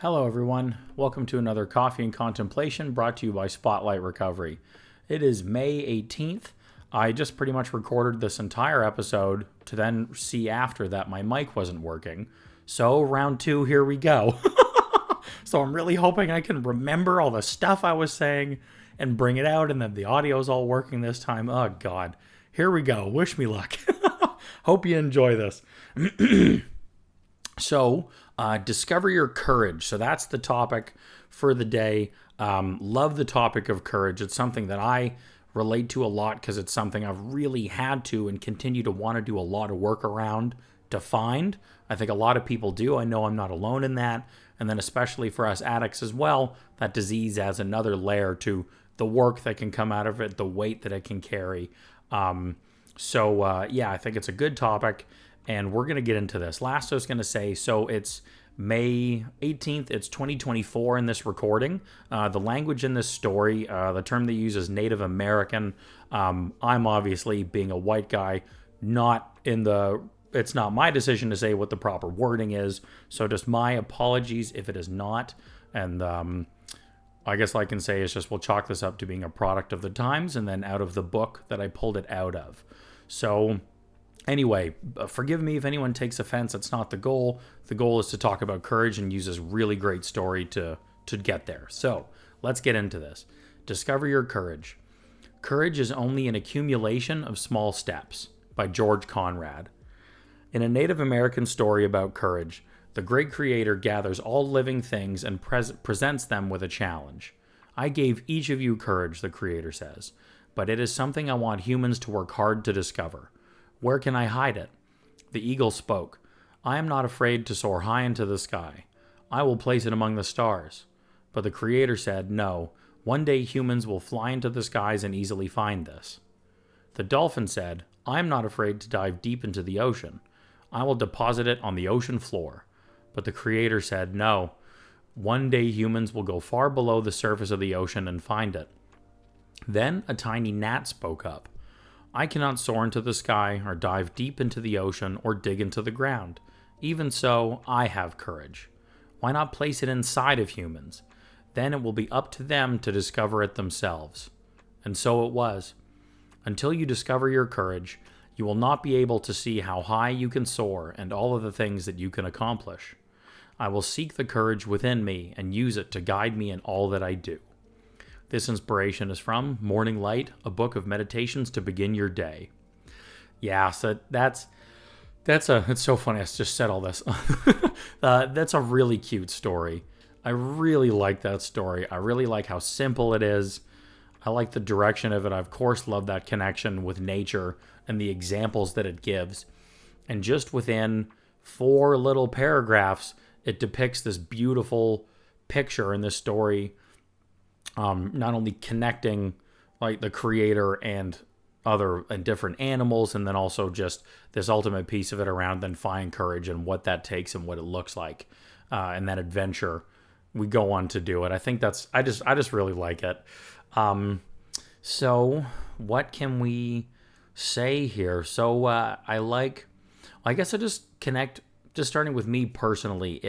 Hello, everyone. Welcome to another Coffee and Contemplation brought to you by Spotlight Recovery. It is May 18th. I just pretty much recorded this entire episode to then see after that my mic wasn't working. So, round two, here we go. So, I'm really hoping I can remember all the stuff I was saying and bring it out, and that the audio's all working this time. Oh, God. Here we go. Wish me luck. Hope you enjoy this. So, discover your courage. So that's the topic for the day. Love the topic of courage. It's something that I relate to a lot because it's something I've really had to and continue to want to do a lot of work around to find. I think a lot of people do. I know I'm not alone in that. And then especially for us addicts as well, that disease adds another layer to the work that can come out of it, the weight that it can carry. I think it's a good topic. And we're going to get into this. Last I was going to say, so it's May 18th. It's 2024 in this recording. The language in this story, the term they use is Native American. I'm obviously, being a white guy, it's not my decision to say what the proper wording is. So just my apologies if it is not. And I guess all I can say is just we'll chalk this up to being a product of the times and then out of the book that I pulled it out of. So anyway, forgive me if anyone takes offense. It's not the goal. The goal is to talk about courage and use this really great story to get there. So let's get into this. Discover your courage. Courage is only an accumulation of small steps, by George Conrad. In a Native American story about courage, the great creator gathers all living things and presents them with a challenge. I gave each of you courage, the creator says, but it is something I want humans to work hard to discover. Where can I hide it? The eagle spoke. I am not afraid to soar high into the sky. I will place it among the stars. But the Creator said, no, one day humans will fly into the skies and easily find this. The dolphin said, I am not afraid to dive deep into the ocean. I will deposit it on the ocean floor. But the Creator said, no, one day humans will go far below the surface of the ocean and find it. Then a tiny gnat spoke up. I cannot soar into the sky or dive deep into the ocean or dig into the ground. Even so, I have courage. Why not place it inside of humans? Then it will be up to them to discover it themselves. And so it was. Until you discover your courage, you will not be able to see how high you can soar and all of the things that you can accomplish. I will seek the courage within me and use it to guide me in all that I do. This inspiration is from Morning Light, a book of meditations to begin your day. Yeah, so it's so funny. I just said all this. That's a really cute story. I really like that story. I really like how simple it is. I like the direction of it. I, of course, love that connection with nature and the examples that it gives. And just within 4 little paragraphs, it depicts this beautiful picture in this story. Not only connecting like the creator and different animals, and then also just this ultimate piece of it around then finding courage and what that takes and what it looks like, and that adventure we go on to do it. I think I just really like it. So what can we say here? So I guess I just connect, just starting with me personally.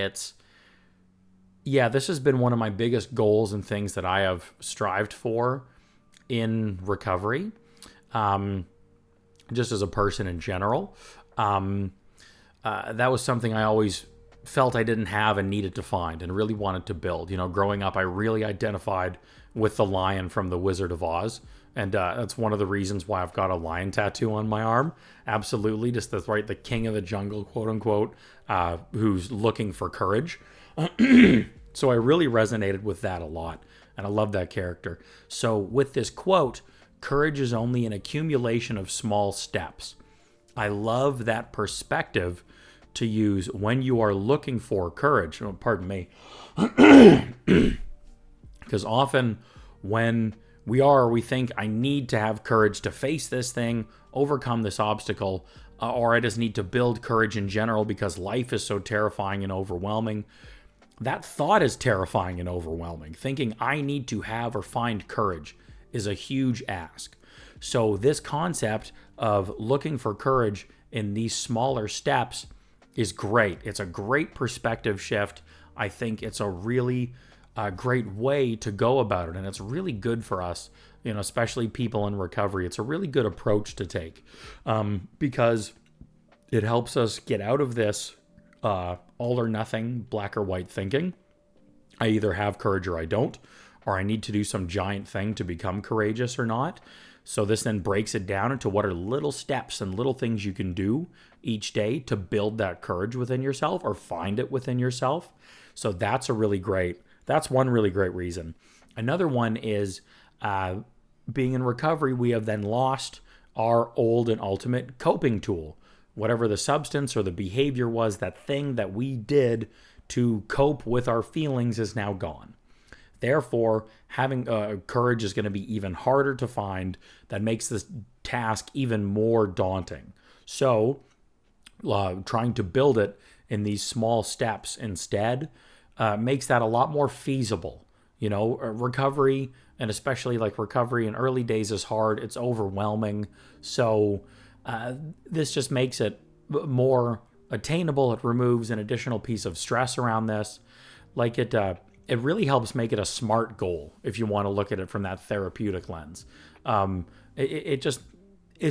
This has been one of my biggest goals and things that I have strived for in recovery, just as a person in general. That was something I always felt I didn't have and needed to find and really wanted to build. Growing up, I really identified with the lion from The Wizard of Oz. And that's one of the reasons why I've got a lion tattoo on my arm. Absolutely. Just the king of the jungle, quote unquote, who's looking for courage. So I really resonated with that a lot, and I love that character. So with this quote, courage is only an accumulation of small steps. I love that perspective to use when you are looking for courage. Oh, pardon me. Because often when we think I need to have courage to face this thing, overcome this obstacle, or I just need to build courage in general because life is so terrifying and overwhelming. That thought is terrifying and overwhelming. Thinking I need to have or find courage is a huge ask. So this concept of looking for courage in these smaller steps is great. It's a great perspective shift. I think it's a really great way to go about it. And it's really good for us, especially people in recovery. It's a really good approach to take because it helps us get out of this all or nothing, black or white thinking. I either have courage or I don't, or I need to do some giant thing to become courageous or not. So this then breaks it down into what are little steps and little things you can do each day to build that courage within yourself or find it within yourself. So that's one really great reason. Another one is being in recovery, we have then lost our old and ultimate coping tool. Whatever the substance or the behavior was, that thing that we did to cope with our feelings is now gone. Therefore, having courage is going to be even harder to find. That makes this task even more daunting. So, trying to build it in these small steps instead makes that a lot more feasible. Recovery, and especially like recovery in early days, is hard. It's overwhelming. So this just makes it more attainable. It removes an additional piece of stress around this. Like it really helps make it a SMART goal if you want to look at it from that therapeutic lens. It's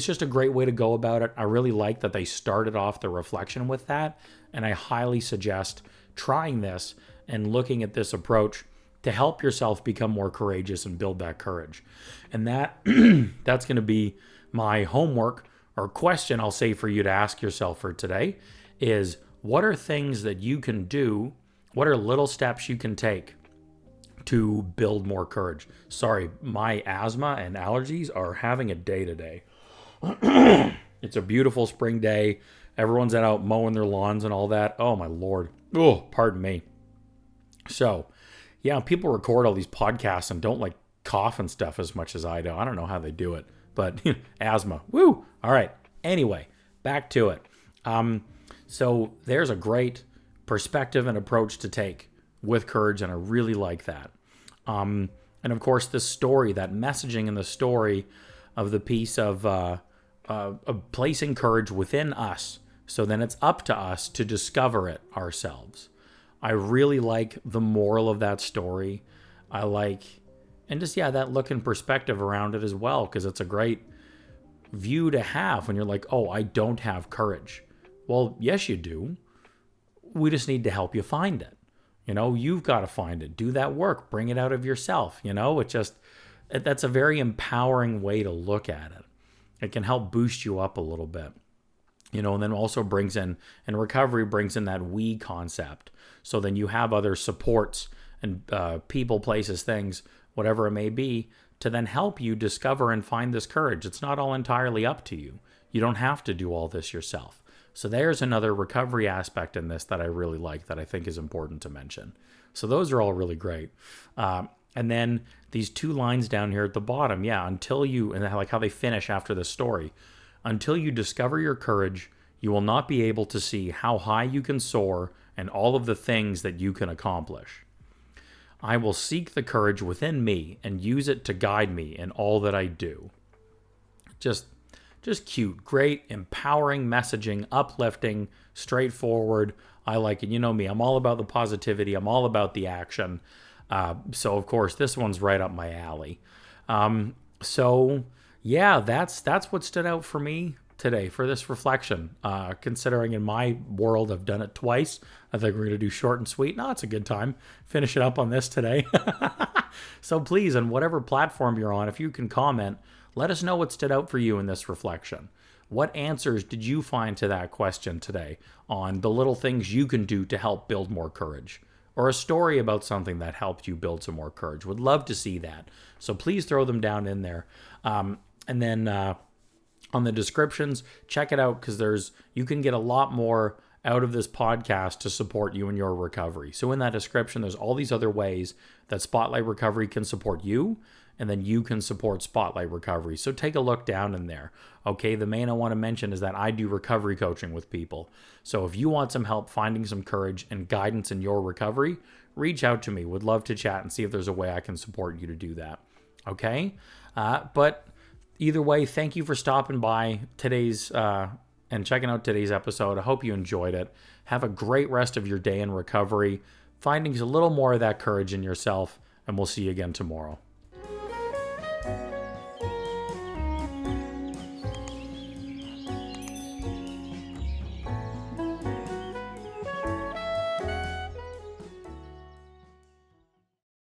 just a great way to go about it. I really like that they started off the reflection with that, and I highly suggest trying this and looking at this approach to help yourself become more courageous and build that courage. And that that's going to be my homework or question I'll say for you to ask yourself for today is, what are things that you can do? What are little steps you can take to build more courage? Sorry, my asthma and allergies are having a day today. It's a beautiful spring day. Everyone's out mowing their lawns and all that. Oh, my Lord. Oh, pardon me. So, yeah, people record all these podcasts and don't cough and stuff as much as I do. I don't know how they do it, but asthma. Woo! All right. Anyway, back to it. So there's a great perspective and approach to take with courage, and I really like that. And of course, the story, that messaging in the story of the piece of placing courage within us. So then it's up to us to discover it ourselves. I really like the moral of that story. I like, and just, that look and perspective around it as well, because it's a great view to have when you're like, oh, I don't have courage. Well, yes, you do. We just need to help you find it. You've got to find it. Do that work. Bring it out of yourself. That's a very empowering way to look at it. It can help boost you up a little bit. And then also recovery brings in that we concept. So then you have other supports and people, places, things, whatever it may be, to then help you discover and find this courage. It's not all entirely up to you. You don't have to do all this yourself. So there's another recovery aspect in this that I really like, that I think is important to mention. So those are all really great. And then these two lines down here at the bottom, until you, and like how they finish after the story, until you discover your courage, you will not be able to see how high you can soar and all of the things that you can accomplish. I will seek the courage within me and use it to guide me in all that I do. Just cute, great, empowering messaging, uplifting, straightforward. I like it. You know me, I'm all about the positivity. I'm all about the action. So of course, this one's right up my alley. That's what stood out for me today for this reflection. Considering in my world, I've done it twice. I think we're going to do short and sweet. No, it's a good time. Finish it up on this today. So please, on whatever platform you're on, if you can comment, let us know what stood out for you in this reflection. What answers did you find to that question today on the little things you can do to help build more courage? Or a story about something that helped you build some more courage. Would love to see that. So please throw them down in there. And then on the descriptions, check it out, because you can get a lot more out of this podcast to support you in your recovery. So in that description, there's all these other ways that Spotlight Recovery can support you, and then you can support Spotlight Recovery. So take a look down in there. Okay, the main I want to mention is that I do recovery coaching with people. So if you want some help finding some courage and guidance in your recovery, reach out to me. Would love to chat and see if there's a way I can support you to do that. Okay? But either way, thank you for stopping by today's and checking out today's episode. I hope you enjoyed it. Have a great rest of your day in recovery. finding a little more of that courage in yourself, and we'll see you again tomorrow.